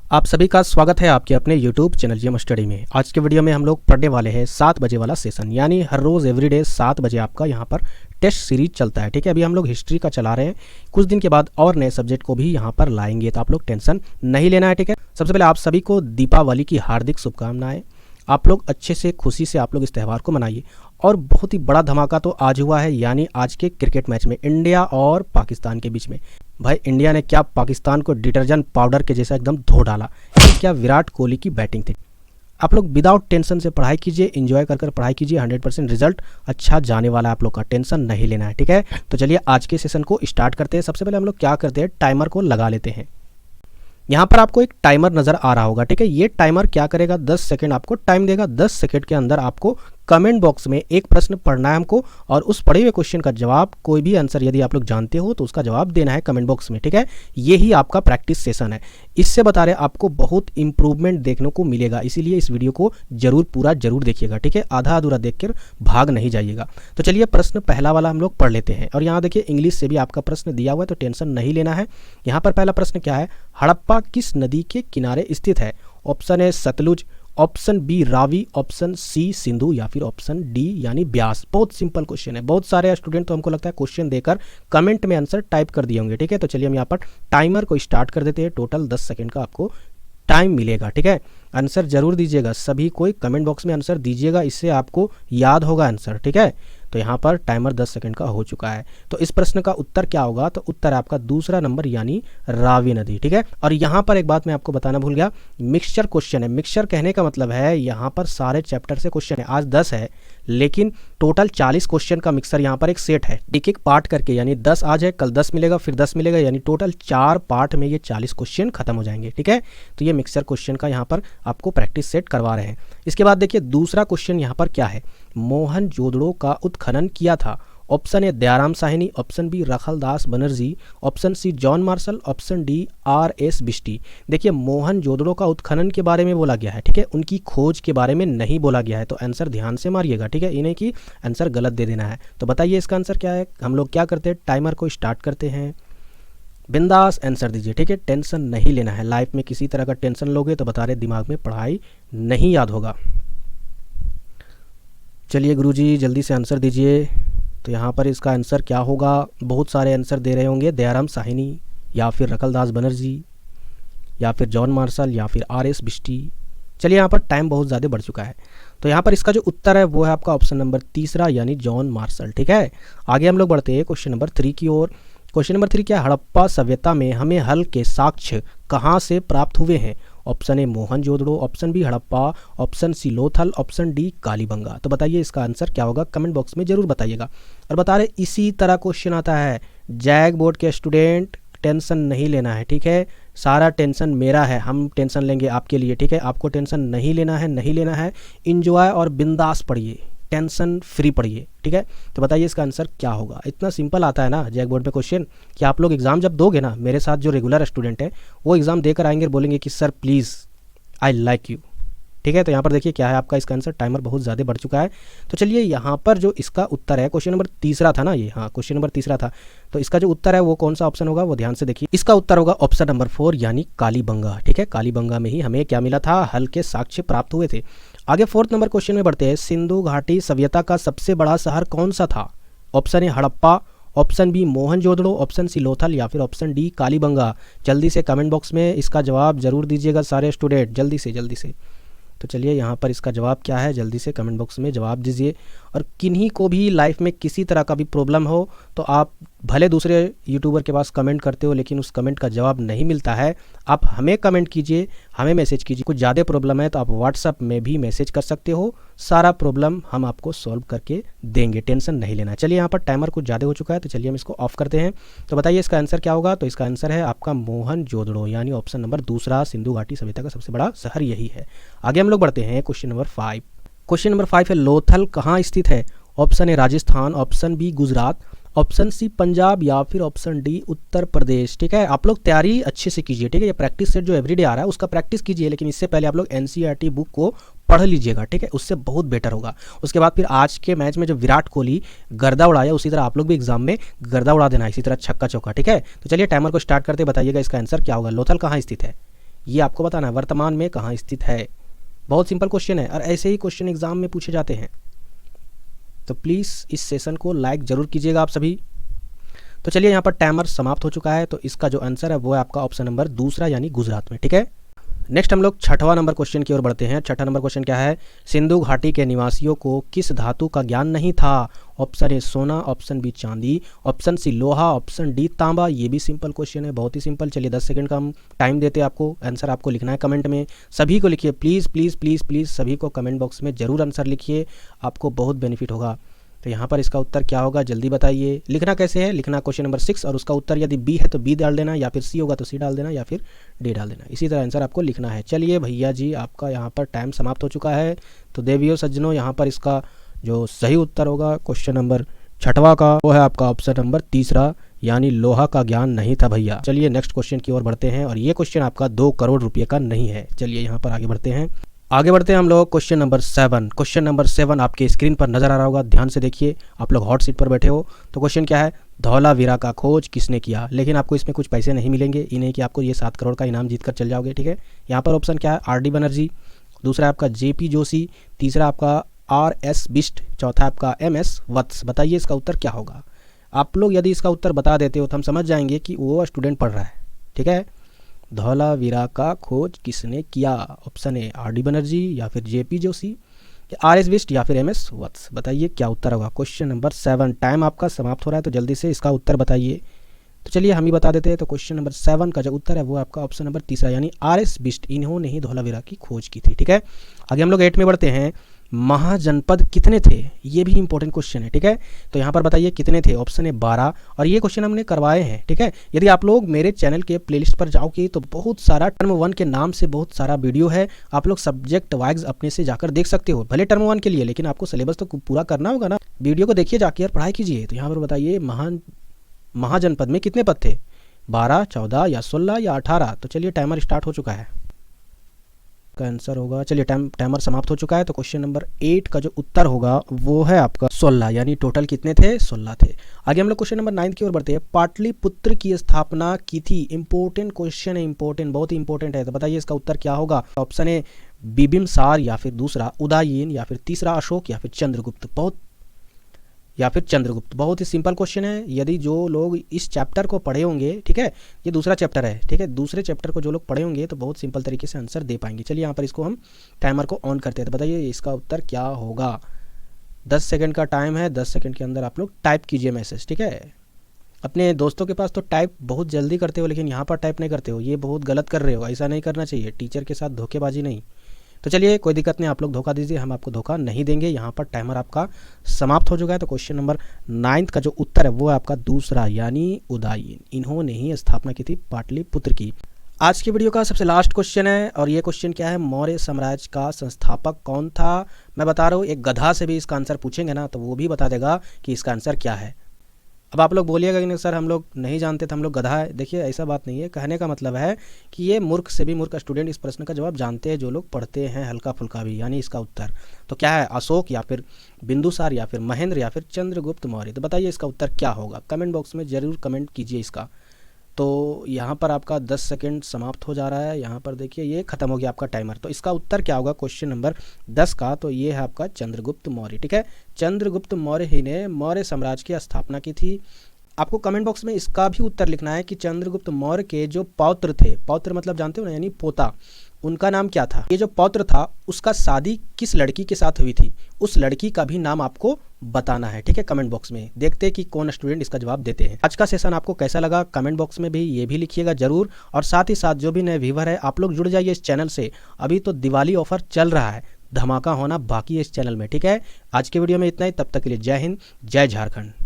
आप सभी का स्वागत है आपके अपने YouTube चैनल जीएम स्टडी में। आज के वीडियो में हम लोग पढ़ने वाले हैं 7 बजे वाला सेशन, यानी हर रोज़ एवरीडे 7 बजे आपका यहाँ पर टेस्ट सीरीज चलता है। ठीक है, अभी हम लोग हिस्ट्री का चला रहे हैं, कुछ दिन के बाद और नए सब्जेक्ट को भी यहाँ पर लाएंगे, तो आप लोग टेंशन नहीं लेना है। ठीक है, सबसे पहले आप सभी को दीपावली की हार्दिक शुभकामनाएं। आप लोग अच्छे से खुशी से आप लोग इस त्यौहार को मनाइए। और बहुत ही बड़ा धमाका तो आज हुआ है, यानी आज के क्रिकेट मैच में इंडिया और पाकिस्तान के बीच में। भाई इंडिया ने क्या पाकिस्तान को डिटर्जेंट पाउडर के जैसा एकदम धो डाला। क्या विराट कोहली की बैटिंग थी। आप लोग विदाउट टेंशन से पढ़ाई कीजिए, एंजॉय कर पढ़ाई कीजिए। 100% रिजल्ट अच्छा जाने वाला है, आप लोग का टेंशन नहीं लेना है। ठीक है, तो चलिए आज के सेशन को स्टार्ट करते हैं। सबसे पहले हम लोग क्या करते हैं, टाइमर को लगा लेते हैं। यहाँ पर आपको एक टाइमर नज़र आ रहा होगा। ठीक है, ये टाइमर क्या करेगा, 10 सेकंड आपको टाइम देगा। 10 सेकंड के अंदर आपको कमेंट बॉक्स में एक प्रश्न पढ़ना है हमको, और उस पढ़े हुए क्वेश्चन का जवाब, कोई भी आंसर यदि आप लोग जानते हो तो उसका जवाब देना है कमेंट बॉक्स में। ठीक है, ये ही आपका प्रैक्टिस सेशन है। इससे बता रहे आपको बहुत इंप्रूवमेंट देखने को मिलेगा, इसीलिए इस वीडियो को पूरा जरूर देखिएगा। ठीक है, आधा अधूरा देखकर भाग नहीं जाइएगा। तो चलिए प्रश्न पहला वाला हम लोग पढ़ लेते हैं। और यहाँ देखिए इंग्लिश से भी आपका प्रश्न दिया हुआ है, तो टेंशन नहीं लेना है। यहाँ पर पहला प्रश्न क्या है, हड़प्पा किस नदी के किनारे स्थित है। ऑप्शन है Sutlej, option B Ravi, option C Sindhu, या फिर ऑप्शन डी यानी ब्यास। बहुत सिंपल क्वेश्चन है। बहुत सारे स्टूडेंट तो हमको लगता है क्वेश्चन देकर कमेंट में आंसर टाइप कर दिए होंगे। ठीक है, तो चलिए हम यहाँ पर टाइमर को स्टार्ट कर देते हैं। टोटल 10 सेकंड का आपको टाइम मिलेगा। ठीक है, आंसर जरूर दीजिएगा, सभी कोई कमेंट बॉक्स में आंसर दीजिएगा, इससे आपको याद होगा आंसर। ठीक है, तो यहाँ पर टाइमर 10 सेकंड का हो चुका है। तो इस प्रश्न का उत्तर क्या होगा, तो उत्तर आपका दूसरा नंबर यानी रावी नदी। ठीक है, और यहाँ पर एक बात मैं आपको बताना भूल गया, मिक्सचर क्वेश्चन है। मिक्सचर कहने का मतलब है यहाँ पर सारे चैप्टर से क्वेश्चन है। आज 10 है, लेकिन टोटल 40 क्वेश्चन का मिक्सर यहाँ पर एक सेट है। एक एक पार्ट करके, यानी 10 आज है, कल 10 मिलेगा, फिर 10 मिलेगा, यानी टोटल 4 पार्ट में ये 40 क्वेश्चन खत्म हो जाएंगे। ठीक है, तो ये मिक्सचर क्वेश्चन का यहाँ पर आपको प्रैक्टिस सेट करवा रहे हैं। इसके बाद देखिए दूसरा क्वेश्चन यहाँ पर क्या है, मोहनजोदड़ो का उत्खनन किया था। Option A Dayaram Sahni, option B Rakhaldas Banerjee, option C John Marshall, option D R S. Bisht. देखिए मोहनजोदड़ो का उत्खनन के बारे में बोला गया है। ठीक है, उनकी खोज के बारे में नहीं बोला गया है, तो आंसर ध्यान से मारिएगा। ठीक है, इन्हें की आंसर गलत दे देना है। तो बताइए इसका आंसर क्या है। हम लोग क्या करते हैं, टाइमर को स्टार्ट करते हैं। बिंदास आंसर दीजिए। ठीक है, टेंशन नहीं लेना है। लाइफ में किसी तरह का टेंशन लोगे तो बता रहे दिमाग में पढ़ाई नहीं याद होगा। चलिए गुरुजी जल्दी से आंसर दीजिए। तो यहाँ पर इसका आंसर क्या होगा, बहुत सारे आंसर दे रहे होंगे, दयाराम साहनी या फिर रखलदास बनर्जी या फिर जॉन मार्शल या फिर आर.एस. बिस्टी। चलिए यहाँ पर टाइम बहुत ज़्यादा बढ़ चुका है, तो यहाँ पर इसका जो उत्तर है वो है आपका ऑप्शन नंबर तीसरा यानी जॉन मार्शल। ठीक है, आगे हम लोग बढ़ते हैं क्वेश्चन नंबर 3 की ओर। क्वेश्चन नंबर 3 क्या, हड़प्पा सभ्यता में हमें हल के साक्ष्य कहाँ से प्राप्त हुए हैं। Option A Mohenjodaro, option B Harappa, option C Lothal, option D Kalibanga. तो बताइए इसका आंसर क्या होगा, कमेंट बॉक्स में जरूर बताइएगा। और बता रहे इसी तरह क्वेश्चन आता है। जैक बोर्ड के स्टूडेंट टेंशन नहीं लेना है। ठीक है, सारा टेंशन मेरा है, हम टेंशन लेंगे आपके लिए। ठीक है, आपको टेंशन नहीं लेना है, नहीं लेना है। इंजॉय और बिंदास पढ़िए, टेंशन फ्री पढ़िए। ठीक है, तो बताइए इसका आंसर क्या होगा। इतना सिंपल आता है ना जैक बोर्ड पे क्वेश्चन कि आप लोग एग्जाम जब दोगे ना, मेरे साथ जो रेगुलर स्टूडेंट है वो एग्जाम देकर आएंगे और बोलेंगे कि sir please I like you. ठीक है, तो यहाँ पर देखिए क्या है आपका इसका आंसर। टाइमर बहुत ज़्यादा बढ़ चुका है। तो चलिए यहाँ पर जो इसका उत्तर है, क्वेश्चन नंबर तीसरा था ना ये, हाँ क्वेश्चन नंबर तीसरा था, तो इसका जो उत्तर है वो कौन सा ऑप्शन होगा वो ध्यान से देखिए। इसका उत्तर होगा ऑप्शन नंबर 4 यानी कालीबंगा। ठीक है, कालीबंगा में ही हमें क्या मिला था, हल के साक्ष्य प्राप्त हुए थे। आगे 4th नंबर क्वेश्चन में बढ़ते हैं। सिंधु घाटी सभ्यता का सबसे बड़ा शहर कौन सा था। Option A Harappa, option B Mohenjodaro, option C Lothal या फिर ऑप्शन डी कालीबंगा। जल्दी से कमेंट बॉक्स में इसका जवाब जरूर दीजिएगा सारे स्टूडेंट, जल्दी से। तो चलिए यहाँ पर इसका जवाब क्या है, जल्दी से कमेंट बॉक्स में जवाब दीजिए। और किन्हीं को भी लाइफ में किसी तरह का भी प्रॉब्लम हो तो आप भले दूसरे यूट्यूबर के पास कमेंट करते हो, लेकिन उस कमेंट का जवाब नहीं मिलता है, आप हमें कमेंट कीजिए, हमें मैसेज कीजिए। कुछ ज़्यादा प्रॉब्लम है तो आप व्हाट्सअप में भी मैसेज कर सकते हो, सारा प्रॉब्लम हम आपको सॉल्व करके देंगे, टेंशन नहीं लेना। चलिए यहाँ पर टाइमर कुछ ज़्यादा हो चुका है, तो चलिए हम इसको ऑफ करते हैं। तो बताइए इसका आंसर क्या होगा। तो इसका आंसर है आपका मोहनजोदड़ो, यानी ऑप्शन नंबर दूसरा, सिंधु घाटी सभ्यता का सबसे बड़ा शहर यही है। आगे हम लोग बढ़ते हैं क्वेश्चन नंबर 5। क्वेश्चन नंबर 5 है, लोथल कहाँ स्थित है। Option A Rajasthan, option B Gujarat, option C Punjab या फिर ऑप्शन डी उत्तर प्रदेश। ठीक है, आप लोग तैयारी अच्छे से कीजिए। ठीक है, ये प्रैक्टिस सेट जो एवरीडे आ रहा है उसका प्रैक्टिस कीजिए, लेकिन इससे पहले आप लोग एनसीईआरटी बुक को पढ़ लीजिएगा। ठीक है, उससे बहुत बेटर होगा। उसके बाद फिर आज के मैच में जो विराट कोहली गर्दा उड़ाया, उसी तरह आप लोग भी एग्जाम में गर्दा उड़ा देना, इसी तरह छक्का चौका। ठीक है, तो चलिए टाइमर को स्टार्ट करते, बताइएगा इसका आंसर क्या होगा। लोथल कहाँ स्थित है। ये आपको बताना है वर्तमान में कहाँ स्थित है। बहुत सिंपल क्वेश्चन है और ऐसे ही क्वेश्चन एग्जाम में पूछे जाते हैं। तो प्लीज़ इस सेशन को लाइक ज़रूर कीजिएगा आप सभी। तो चलिए यहाँ पर टाइमर समाप्त हो चुका है। तो इसका जो आंसर है वो है आपका ऑप्शन नंबर दूसरा यानी गुजरात में। ठीक है, नेक्स्ट हम लोग छठवां नंबर क्वेश्चन की ओर बढ़ते हैं। छठा नंबर क्वेश्चन क्या है? सिंधु घाटी के निवासियों को किस धातु का ज्ञान नहीं था? ऑप्शन ए सोना, ऑप्शन बी चांदी, ऑप्शन सी लोहा, ऑप्शन डी तांबा। ये भी सिंपल क्वेश्चन है, बहुत ही सिंपल। चलिए 10 सेकंड का हम टाइम देते हैं आपको। आंसर आपको लिखना है कमेंट में। सभी को लिखिए प्लीज़ प्लीज़ प्लीज़ प्लीज़, सभी को कमेंट बॉक्स में ज़रूर आंसर लिखिए, आपको बहुत बेनिफिट होगा। तो यहाँ पर इसका उत्तर क्या होगा जल्दी बताइए। लिखना कैसे है? लिखना क्वेश्चन नंबर 6 और उसका उत्तर यदि बी है तो बी डाल देना, या फिर सी होगा तो सी डाल देना, या फिर डी डाल देना। इसी तरह आंसर आपको लिखना है। चलिए भैया जी, आपका यहाँ पर टाइम समाप्त हो चुका है। तो देवियों सज्जनों, यहाँ पर इसका जो सही उत्तर होगा क्वेश्चन नंबर छठवां का, वो है आपका ऑप्शन नंबर तीसरा, यानी लोहा का ज्ञान नहीं था भैया। चलिए नेक्स्ट क्वेश्चन की ओर बढ़ते हैं और ये क्वेश्चन आपका 2 करोड़ रुपये का नहीं है। चलिए यहाँ पर आगे बढ़ते हैं हम लोग क्वेश्चन नंबर 7। क्वेश्चन नंबर 7 आपके स्क्रीन पर नजर आ रहा होगा, ध्यान से देखिए। आप लोग हॉट सीट पर बैठे हो। तो क्वेश्चन क्या है? धौलावीरा का खोज किसने किया? लेकिन आपको इसमें कुछ पैसे नहीं मिलेंगे, ये नहीं कि आपको ये 7 करोड़ का इनाम जीत कर चल जाओगे। ठीक है, यहाँ पर ऑप्शन क्या है? आर.डी. बनर्जी, दूसरा आपका जे.पी. जोशी, तीसरा आपका R.S. बिष्ट, चौथा आपका M.S. वत्स। बताइए इसका उत्तर क्या होगा। आप लोग यदि इसका उत्तर बता देते हो तो हम समझ जाएंगे कि वो स्टूडेंट पढ़ रहा है। ठीक है, धौलावीरा का खोज किसने किया? Option A RD. बनर्जी, या फिर जे.पी. जोशी, R.S. बिष्ट, या फिर M.S. वत्स। बताइए क्या उत्तर होगा। क्वेश्चन नंबर 7, टाइम आपका समाप्त हो रहा है, तो जल्दी से इसका उत्तर बताइए। तो चलिए हम ही बता देते हैं। तो क्वेश्चन नंबर 7 का जो उत्तर है वो आपका ऑप्शन नंबर तीसरा, यानी R.S. बिष्ट, इन्होंने ही धौलावीरा की खोज की थी। ठीक है, आगे हम लोग 8 में बढ़ते हैं। महाजनपद कितने थे? ये भी इंपॉर्टेंट क्वेश्चन है। ठीक है, तो यहाँ पर बताइए कितने थे। ऑप्शन है 12, और ये क्वेश्चन हमने करवाए हैं। ठीक है, यदि आप लोग मेरे चैनल के प्लेलिस्ट पर जाओगे तो बहुत सारा टर्म 1 के नाम से बहुत सारा वीडियो है। आप लोग सब्जेक्ट वाइज अपने से जाकर देख सकते हो, भले टर्म 1 के लिए, लेकिन आपको सिलेबस तो पूरा करना होगा ना। वीडियो को देखिए जाके और पढ़ाई कीजिए। तो यहाँ पर बताइए महाजनपद में कितने पद थे? 12, 14 या 16 या 18। तो चलिए टाइमर स्टार्ट हो चुका है, का आंसर होगा। चलिए टाइमर समाप्त हो चुका है। तो क्वेश्चन नंबर 8 का जो उत्तर होगा वो है आपका 16, यानी टोटल कितने थे? 16 थे। आगे हम लोग क्वेश्चन नंबर 9 की ओर बढ़ते हैं। पाटलिपुत्र की स्थापना की थी। इंपॉर्टेंट क्वेश्चन है, इंपॉर्टेंट, बहुत ही इंपॉर्टेंट है। तो बताइए इसका उत्तर क्या होगा। ऑप्शन ए बिबिमसार, या फिर दूसरा उदयन, या फिर तीसरा अशोक, या फिर चंद्रगुप्त। बहुत ही सिंपल क्वेश्चन है। यदि जो लोग इस चैप्टर को पढ़े होंगे, ठीक है, ये दूसरा चैप्टर है। ठीक है, दूसरे चैप्टर को जो लोग पढ़े होंगे तो बहुत सिंपल तरीके से आंसर दे पाएंगे। चलिए यहाँ पर इसको हम टाइमर को ऑन करते हैं। तो बताइए इसका उत्तर क्या होगा। 10 सेकंड का टाइम है। 10 सेकंड के अंदर आप लोग टाइप कीजिए मैसेज। ठीक है, अपने दोस्तों के पास तो टाइप बहुत जल्दी करते हो, लेकिन यहाँ पर टाइप नहीं करते हो, ये बहुत गलत कर रहे हो। ऐसा नहीं करना चाहिए, टीचर के साथ धोखेबाजी नहीं। तो चलिए कोई दिक्कत नहीं, आप लोग धोखा दीजिए, हम आपको धोखा नहीं देंगे। यहाँ पर टाइमर आपका समाप्त हो चुका है। तो क्वेश्चन नंबर 9 का जो उत्तर है वो है आपका दूसरा, यानी उदयन, इन्होंने ही स्थापना की थी पाटलिपुत्र की। आज की वीडियो का सबसे लास्ट क्वेश्चन है, और ये क्वेश्चन क्या है? मौर्य साम्राज्य का संस्थापक कौन था? मैं बता रहा हूँ, एक गधा से भी इसका आंसर पूछेंगे ना तो वो भी बता देगा कि इसका आंसर क्या है। अब आप लोग बोलिएगा कि नहीं सर हम लोग नहीं जानते थे, हम लोग गधा है। देखिए ऐसा बात नहीं है, कहने का मतलब है कि ये मूर्ख से भी मूर्ख स्टूडेंट इस प्रश्न का जवाब जानते हैं, जो लोग पढ़ते हैं हल्का फुल्का भी। यानी इसका उत्तर तो क्या है? अशोक, या फिर बिंदुसार, या फिर महेंद्र, या फिर चंद्रगुप्त मौर्य। तो बताइए इसका उत्तर क्या होगा। कमेंट बॉक्स में ज़रूर कमेंट कीजिए इसका। तो यहाँ पर आपका 10 सेकंड समाप्त हो जा रहा है। यहाँ पर देखिए ये खत्म हो गया आपका टाइमर। तो इसका उत्तर क्या होगा क्वेश्चन नंबर 10 का? तो ये है आपका चंद्रगुप्त मौर्य। ठीक है, चंद्रगुप्त मौर्य ही ने मौर्य साम्राज्य की स्थापना की थी। आपको कमेंट बॉक्स में इसका भी उत्तर लिखना है कि चंद्रगुप्त मौर्य के जो पौत्र थे, पौत्र मतलब जानते हो ना, यानी पोता, उनका नाम क्या था। ये जो पौत्र था उसका शादी किस लड़की के साथ हुई थी, उस लड़की का भी नाम आपको बताना है। ठीक है, कमेंट बॉक्स में देखते हैं कि कौन स्टूडेंट इसका जवाब देते हैं। आज का सेशन आपको कैसा लगा कमेंट बॉक्स में भी ये भी लिखिएगा जरूर। और साथ ही साथ जो भी नए व्यूअर है आप लोग जुड़ जाइए इस चैनल से। अभी तो दिवाली ऑफर चल रहा है, धमाका होना बाकी है इस चैनल में। ठीक है, आज के वीडियो में इतना ही। तब तक के लिए जय हिंद, जय झारखंड।